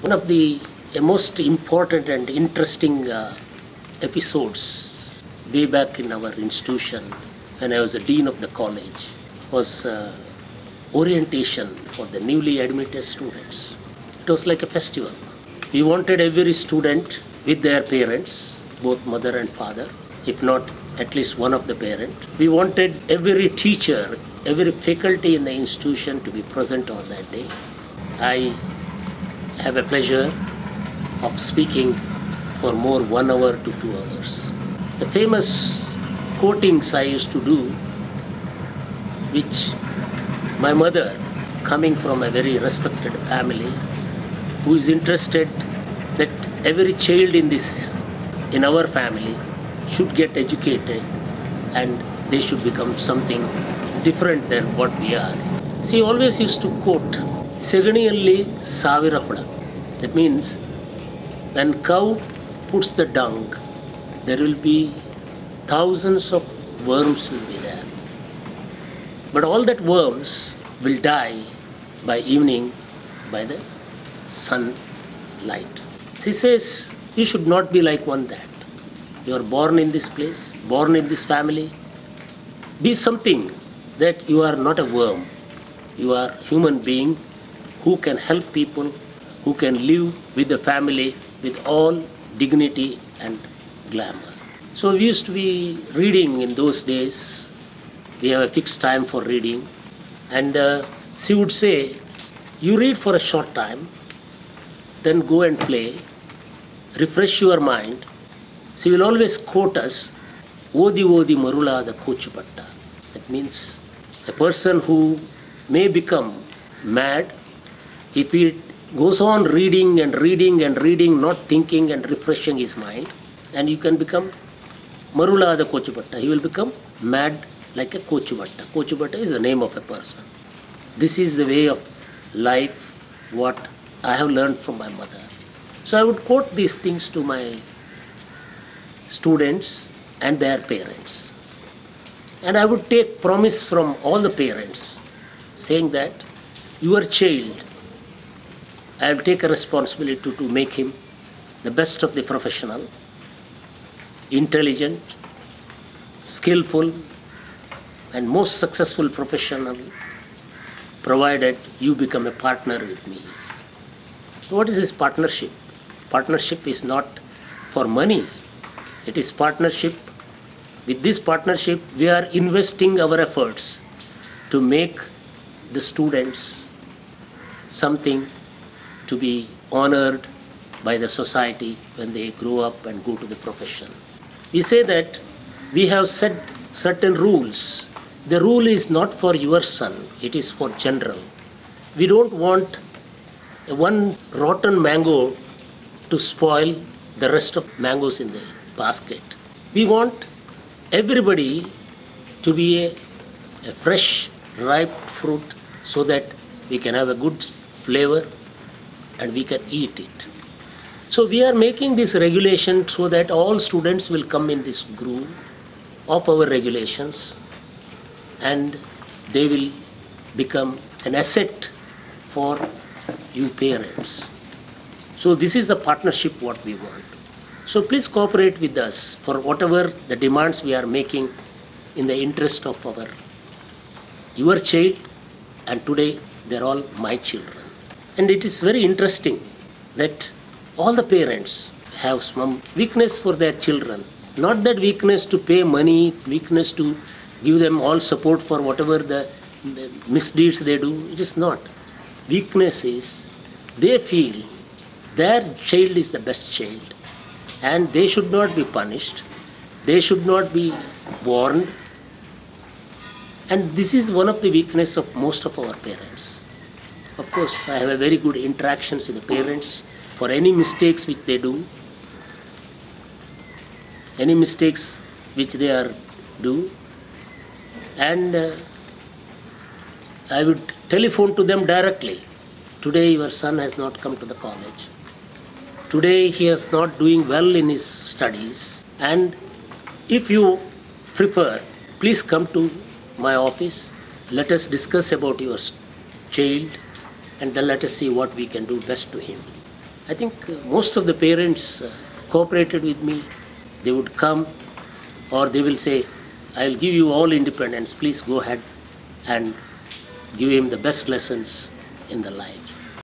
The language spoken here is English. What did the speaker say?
One of the most important and interesting episodes way back in our institution when I was the dean of the college was orientation for the newly admitted students. It was like a festival. We wanted every student with their parents, both mother and father, if not at least one of the parent. We wanted every teacher, every faculty in the institution to be present on that day. I have a pleasure of speaking for more 1 hour to 2 hours. The famous quotings I used to do, which my mother, coming from a very respected family, who is interested that every child in our family should get educated and they should become something different than what we are. She always used to quote, Seganiyalli Savira Huda. That means when cow puts the dung, there will be thousands of worms will be there. But all that worms will die by evening by the sunlight. She says, you should not be like one that. You are born in this place, born in this family. Be something that you are not a worm. You are a human being who can help people, who can live with the family with all dignity and glamour. So we used to be reading in those days. We have a fixed time for reading. And she would say, you read for a short time, then go and play, refresh your mind. She will always quote us, Odi Odi Marula the Kochupatta. That means a person who may become mad if he goes on reading and reading and reading, not thinking and refreshing his mind, and you can become Marula the Kochupatta. He will become mad like a Kochupatta. Kochupatta is the name of a person. This is the way of life, what I have learned from my mother. So I would quote these things to my students and their parents. And I would take promise from all the parents saying that your child, I will take a responsibility to make him the best of the professional, intelligent, skillful, and most successful professional, provided you become a partner with me. So what is this partnership? Partnership is not for money. It is partnership. With this partnership, we are investing our efforts to make the students something to be honored by the society when they grow up and go to the profession. We say that we have set certain rules. The rule is not for your son, it is for general. We don't want one rotten mango to spoil the rest of mangoes in the basket. We want everybody to be a fresh, ripe fruit so that we can have a good flavor and we can eat it. So we are making this regulation so that all students will come in this groove of our regulations and they will become an asset for you parents. So this is the partnership what we want. So please cooperate with us for whatever the demands we are making in the interest of your child, and today they're all my children. And it is very interesting that all the parents have some weakness for their children. Not that weakness to pay money, weakness to give them all support for whatever the misdeeds they do. It is not. Weakness is they feel their child is the best child and they should not be punished. They should not be warned. And this is one of the weaknesses of most of our parents. Of course, I have a very good interactions with the parents for any mistakes which they do, any mistakes which they do, and I would telephone to them directly. Today your son has not come to the college. Today he is not doing well in his studies, and if you prefer, please come to my office. Let us discuss about your child and then let us see what we can do best to him. I think most of the parents cooperated with me. They would come, or they will say, I'll give you all independence, please go ahead and give him the best lessons in the life.